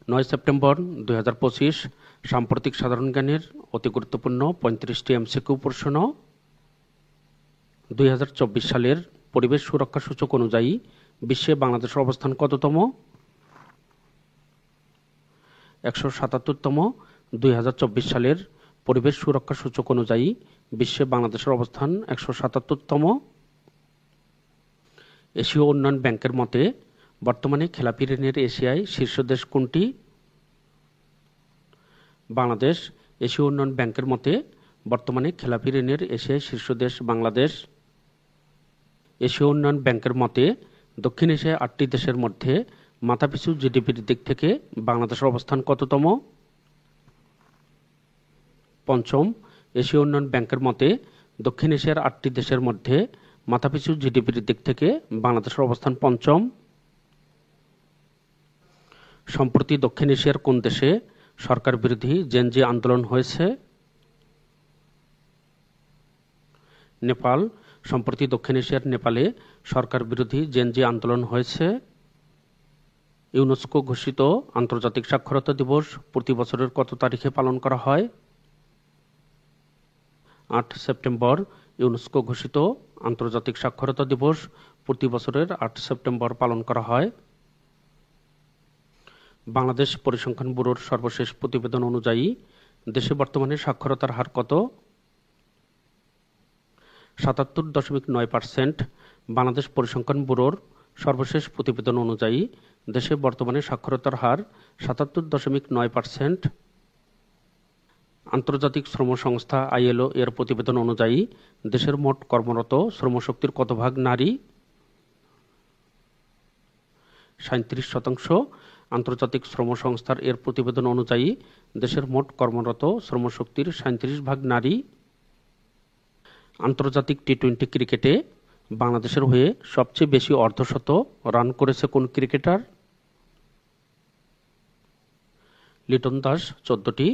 9 September 2025 সাম্প্রতিক সাধারণ জ্ঞানের অতি গুরুত্বপূর্ণ 35টি এমসিকিউ প্রশ্ন। 2024 সালের পরিবেশ সুরক্ষা সূচক অনুযায়ী বিশ্বে বাংলাদেশের অবস্থান কততম? 177তম। 2024 সালের পরিবেশ সুরক্ষা সূচক অনুযায়ী বিশ্বে বাংলাদেশের অবস্থান 177তম। এশীয় উন্নয়ন ব্যাংকের মতে বর্তমানে খেলাপি ঋণের এশিয়ায় শীর্ষ দেশ কোনটি? বাংলাদেশ। এশীয় উন্নয়ন ব্যাংকের মতে বর্তমানে খেলাপি ঋণের এশিয়ায় শীর্ষ দেশ বাংলাদেশ। এশীয় উন্নয়ন ব্যাংকের মতে দক্ষিণ এশিয়ায় 8টি দেশের মধ্যে মাথাপিছু জিডিপির দিক থেকে বাংলাদেশের অবস্থান কততম? পঞ্চম। এশীয় উন্নয়ন ব্যাংকের মতে দক্ষিণ এশিয়ার 8টি দেশের মধ্যে মাথাপিছু জিডিপির দিক থেকে বাংলাদেশের অবস্থান পঞ্চম। সম্প্রতি দক্ষিণ এশিয়ার কোন দেশে সরকার বিরোধী জেনজি আন্দোলন হয়েছে? নেপাল। সম্প্রতি দক্ষিণ এশিয়ার নেপালে সরকার বিরোধী জেনজি আন্দোলন হয়েছে। ইউনেস্কো ঘোষিত আন্তর্জাতিক সাক্ষরতা দিবস প্রতি বছরের কত তারিখে পালন করা হয়? 8 সেপ্টেম্বর। ইউনেস্কো ঘোষিত আন্তর্জাতিক সাক্ষরতা দিবস প্রতি বছরের 8 সেপ্টেম্বর পালন করা হয়। বাংলাদেশ পরিসংখ্যান ব্যুরোর সর্বশেষ প্রতিবেদন অনুযায়ী দেশে বর্তমানে সাক্ষরতার হার কত? 77.9%। বাংলাদেশ পরিসংখ্যান ব্যুরোর সর্বশেষ প্রতিবেদন অনুযায়ী দেশে বর্তমানে সাক্ষরতার হার 77.9%। আন্তর্জাতিক শ্রম সংস্থা ILO এর প্রতিবেদন অনুযায়ী দেশের মোট কর্মরত শ্রমশক্তির কত ভাগ নারী? 37%। আন্তর্জাতিক শ্রম সংস্থার এর প্রতিবেদন অনুযায়ী দেশের মোট কর্মরত শ্রমশক্তির 37% নারী। আন্তর্জাতিক টি-20 ক্রিকেটে বাংলাদেশের হয়ে সবচেয়ে বেশি অর্ধশত রান করেছে কোন ক্রিকেটার? লিটন দাস 14টি।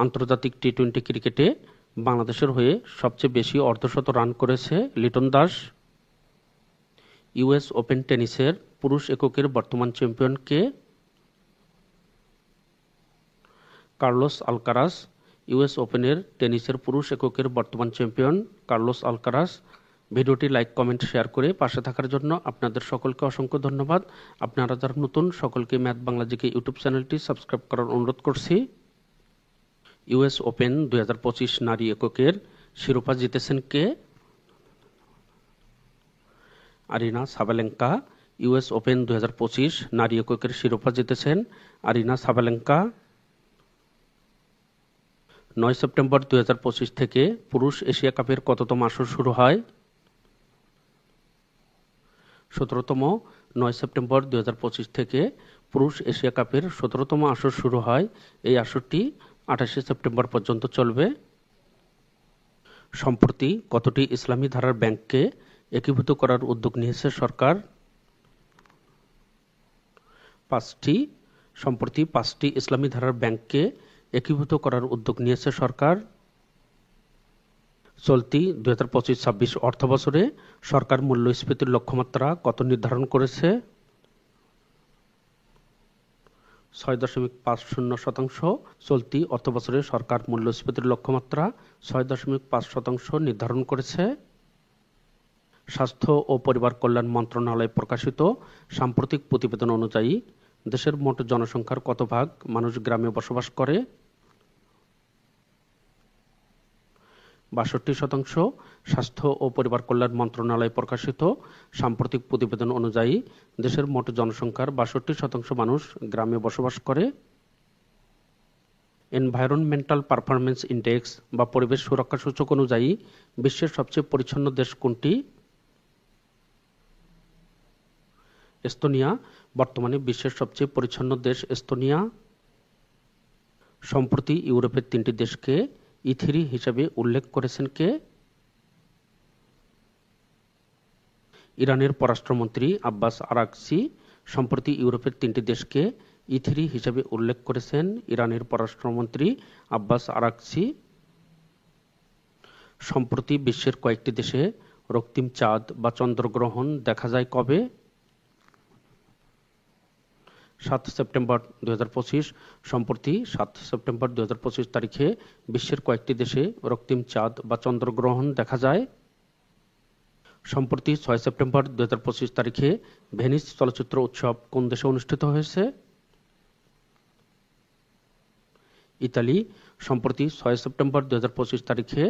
আন্তর্জাতিক টি-20 ক্রিকেটে বাংলাদেশের হয়ে সবচেয়ে বেশি অর্ধশত রান করেছে লিটন দাস। US ওপেন টেনিসের পুরুষ এককের বর্তমান চ্যাম্পিয়ন কে? Carlos Alcaraz. US ওপেনের টেনিসের পুরুষ এককের বর্তমান চ্যাম্পিয়ন কার্লোস আলকারাস। ভিডিওটি লাইক, কমেন্ট, শেয়ার করে পাশে থাকার জন্য আপনাদের সকলকে অসংখ্য ধন্যবাদ। আপনারা যারা নতুন সকলকে ম্যাথ বাংলা জিকে ইউটিউব চ্যানেলটি সাবস্ক্রাইব করার অনুরোধ করছি। US ওপেন 2025 নারী এককের শিরোপা জিতেছেন কে? Aryna Sabalenka. US ওপেন 2025 নারী এককের শিরোপা জিতেছেন আরিনা সাবালেঙ্কা। 9 সেপ্টেম্বর 2025 থেকে পুরুষ এশিয়া কাপের কততম আসর শুরু হয়? 17তম। 9 সেপ্টেম্বর 2025 থেকে পুরুষ এশিয়া কাপের 17তম আসর শুরু হয়। এই আসরটি 28 সেপ্টেম্বর পর্যন্ত চলবে। সম্প্রতি কতটি ইসলামী ধারার ব্যাংককে একীভূত করার উদ্যোগ নিয়েছে সরকার? 5টি। সম্প্রতি 5টি ইসলামী ধারার ব্যাংককে একীভূত করার উদ্যোগ নিয়েছে সরকার। চলতি 2025-26 অর্থবছরে সরকার মূল্যস্ফীতির লক্ষ্যমাত্রা কত নির্ধারণ করেছে? 6.50%। চলতি অর্থবছরে সরকার মূল্যস্ফীতির লক্ষ্যমাত্রা 6.5% নির্ধারণ করেছে। স্বাস্থ্য ও পরিবার কল্যাণ মন্ত্রণালয় প্রকাশিত সাম্প্রতিক প্রতিবেদন অনুযায়ী দেশের মোট জনসংখ্যার কত ভাগ মানুষ গ্রামে বসবাস করে? 62%। স্বাস্থ্য ও পরিবার কল্যাণ মন্ত্রণালয় প্রকাশিত সাম্প্রতিক প্রতিবেদন অনুযায়ী দেশের মোট জনসংখ্যার 62% মানুষ গ্রামে বসবাস করে। এনভায়রনমেন্টাল পারফরমেন্স ইন্ডেক্স বা পরিবেশ সুরক্ষা সূচক অনুযায়ী বিশ্বের সবচেয়ে পরিচ্ছন্ন দেশ কোনটি? এস্তোনিয়া। বর্তমানে বিশ্বের সবচেয়ে পরিচ্ছন্ন দেশ এস্তোনিয়া। সম্প্রতি ইউরোপের 3টি দেশকে E3 হিসেবে উল্লেখ করেছেন কে? ইরানের পররাষ্ট্রমন্ত্রী আব্বাস আরাগচি সম্প্রতি ইউরোপের 3টি দেশকে E3 হিসেবে উল্লেখ করেছেন ইরানের পররাষ্ট্রমন্ত্রী আব্বাস আরাগচি। সম্প্রতি বিশ্বের কয়েকটি দেশে রক্তিম চাঁদ বা চন্দ্রগ্রহণ দেখা যায় কবে? 7 সেপ্টেম্বর 2025 সম্প্রতি 7 সেপ্টেম্বর 2025 তারিখে বিশ্বের কয়েকটি দেশে রক্তিম চাঁদ বা চন্দ্রগ্রহণ দেখা যায়। সম্প্রতি 6 সেপ্টেম্বর 2025 তারিখে ভেনিস চলচ্চিত্র উৎসব কোন দেশে অনুষ্ঠিত হয়েছে? ইতালি। সম্প্রতি 6 সেপ্টেম্বর 2025 তারিখে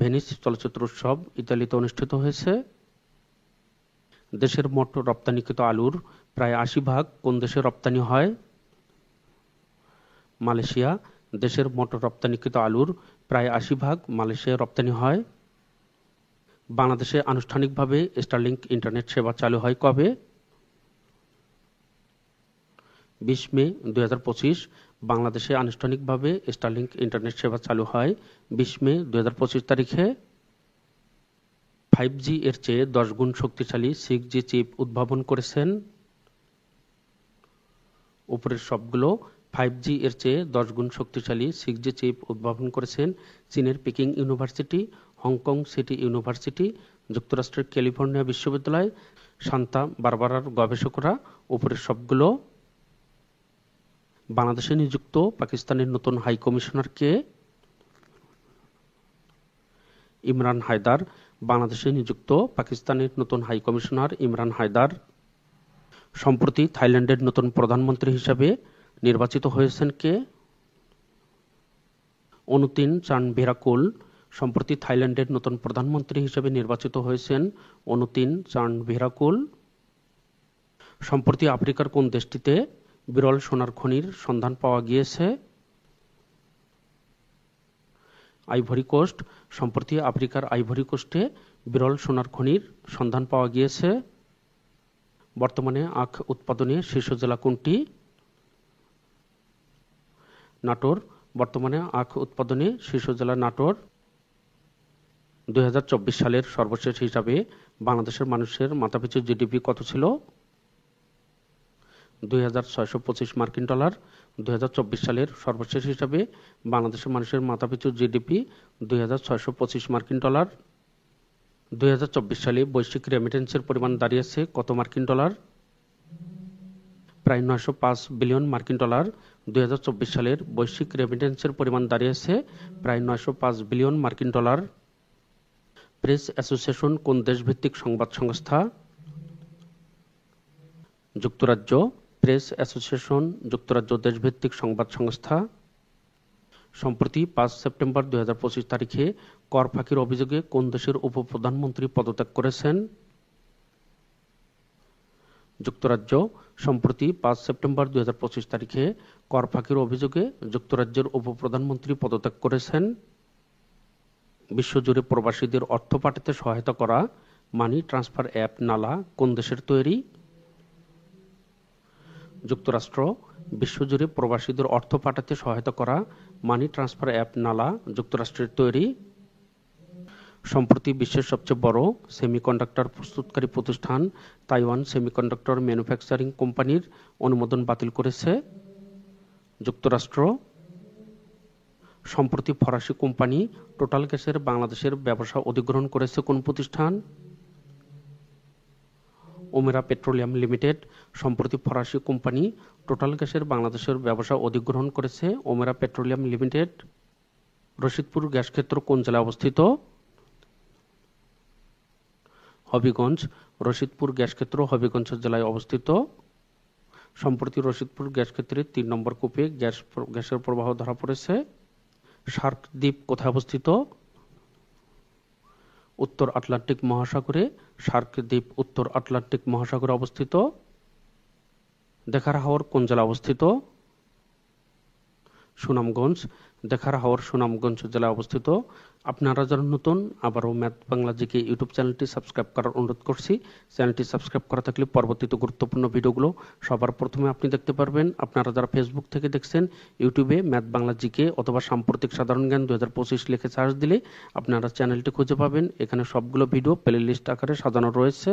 ভেনিস চলচ্চিত্র উৎসব ইতালিতে অনুষ্ঠিত হয়েছে। দেশের মোট রপ্তানিকৃত আলুর প্রায় 80% কোন দেশে রপ্তানি হয়? মালয়েশিয়া। দেশের মোট রপ্তানিকৃত আলুর প্রায় 80% মালয়েশিয়ায় রপ্তানি হয়। বাংলাদেশে আনুষ্ঠানিকভাবে স্টারলিংক ইন্টারনেট সেবা চালু হয় কবে? 20 মে 2025 বাংলাদেশে আনুষ্ঠানিকভাবে স্টারলিংক ইন্টারনেট সেবা চালু হয় 20 মে 2025 তারিখে। 5G এর চেয়ে 10 গুণ শক্তিশালী 6G চিপ উদ্ভাবন করেছেন। উপরের সবগুলো 5G এর চেয়ে 10 গুণ শক্তিশালী 6G চিপ উদ্ভাবন করেছেন চীনের packing university, Hong Kong city university, যুক্তরাষ্ট্রের ক্যালিফোর্নিয়া বিশ্ববিদ্যালয়, সান্তা বারবারার গবেষকরা। উপরের সবগুলো। বাংলাদেশে নিযুক্ত পাকিস্তানের নতুন হাই কমিশনার কে? ইমরান হায়দার। বাংলাদেশে নিযুক্ত পাকিস্তানের নতুন হাই কমিশনার ইমরান হায়দার। সম্প্রতি থাইল্যান্ডের নতুন প্রধানমন্ত্রী হিসাবে নির্বাচিত হয়েছেন কে? অনুতিন চানভিরাকুল। সম্প্রতি থাইল্যান্ডের নতুন প্রধানমন্ত্রী হিসেবে নির্বাচিত হয়েছেন অনুতিন চানভিরাকুল। সম্প্রতি আফ্রিকার কোন দেশটিতে বিরল সোনার খনির সন্ধান পাওয়া গিয়েছে? Ivory Coast. সম্প্রতি আফ্রিকার আইভরি কোস্টে বিরল সোনার খনির সন্ধান পাওয়া গিয়েছে। বর্তমানে আখ উৎপাদনে শীর্ষ জেলা কোনটি? নাটোর। বর্তমানে আখ উৎপাদনে শীর্ষ জেলা নাটোর। 2024 সালের সর্বশেষ হিসাবে বাংলাদেশের মানুষের মাথাপিছু জিডিপি কত ছিল? 2625 মার্কিন ডলার। 2024 সালের সর্বশেষ হিসাবে বাংলাদেশের মানুষের মাথাপিছু জিডিপি 2625 মার্কিন ডলার। 2024 সালে বৈশ্বিক রেমিটেন্সের পরিমাণ দাঁড়িয়েছে কত মার্কিন ডলার? প্রায় 905 বিলিয়ন মার্কিন ডলার। 2024 সালের বৈশ্বিক রেমিটেন্সের পরিমাণ দাঁড়িয়েছে প্রায় 905 বিলিয়ন মার্কিন ডলার। প্রেস অ্যাসোসিয়েশন কোন দেশভিত্তিক সংবাদ সংস্থা? যুক্তরাজ্য। প্রেস অ্যাসোসিয়েশন যুক্তরাজ্য দেশভিত্তিক সংবাদ সংস্থা। সম্প্রতি 5 সেপ্টেম্বর 2025 তারিখে কর ফাঁকির অভিযোগে কোন দেশের উপপ্রধানমন্ত্রী পদত্যাগ করেছেন? যুক্তরাজ্য। সম্প্রতি 5 সেপ্টেম্বর 2025 তারিখে কর ফাঁকির অভিযোগে যুক্তরাজ্যের উপপ্রধানমন্ত্রী পদত্যাগ করেছেন। বিশ্বজুড়ে প্রবাসীদের অর্থ পাঠাতে সহায়তা করা মানি ট্রান্সফার অ্যাপ নালা কোন দেশের তৈরি? যুক্তরাষ্ট্র। বিশ্বজুড়ে প্রবাসীদের অর্থ পাঠাতে সহায়তা করা মানি ট্রান্সফার অ্যাপ নালা যুক্তরাষ্ট্রের তৈরি। সম্প্রতি বিশ্বের সবচেয়ে বড় সেমিকন্ডাক্টর প্রস্তুতকারী প্রতিষ্ঠান তাইওয়ান সেমিকন্ডাক্টর ম্যানুফ্যাকচারিং কোম্পানির অনুমোদন বাতিল করেছে যুক্তরাষ্ট্র। সম্প্রতি ফরাসি কোম্পানি টোটাল গ্যাসের বাংলাদেশের ব্যবসা অধিগ্রহণ করেছে কোন প্রতিষ্ঠান? Omera petroleum limited. সম্প্রতি ফরাসি কোম্পানি টোটাল গ্যাসের বাংলাদেশের ব্যবসা অধিগ্রহণ করেছে Omera petroleum limited. Rashidpur gas ক্ষেত্র কোন জেলায় অবস্থিত? হবিগঞ্জ। রশিদপুর গ্যাস ক্ষেত্র হবিগঞ্জ জেলায় অবস্থিত। সম্প্রতি রশিদপুর গ্যাস ক্ষেত্রে 3 নম্বর কূপে গ্যাসের প্রবাহ ধরা পড়েছে। শার্ক দ্বীপ কোথায় অবস্থিত? উত্তর আটলান্টিক মহাসাগরে। শার্ক দ্বীপ উত্তর আটলান্টিক মহাসাগরে অবস্থিত। দেখার হাওর কোন জেলায় অবস্থিত? সুনামগঞ্জ। দেখার হাওর সুনামগঞ্জ জেলায় অবস্থিত। আপনারা যারা নতুন আবারও ম্যাথ বাংলা জিকে ইউটিউব চ্যানেলটি সাবস্ক্রাইব করার অনুরোধ করছি। চ্যানেলটি সাবস্ক্রাইব করা থাকলে পরবর্তীতে গুরুত্বপূর্ণ ভিডিওগুলো সবার প্রথমে আপনি দেখতে পারবেন। আপনারা যারা ফেসবুক থেকে দেখছেন, ইউটিউবে ম্যাথ বাংলা জিকে অথবা সাম্প্রতিক সাধারণ জ্ঞান 2025 লিখে সার্চ দিলে আপনারা চ্যানেলটি খুঁজে পাবেন। এখানে সবগুলো ভিডিও প্লে লিস্ট আকারে সাজানো রয়েছে।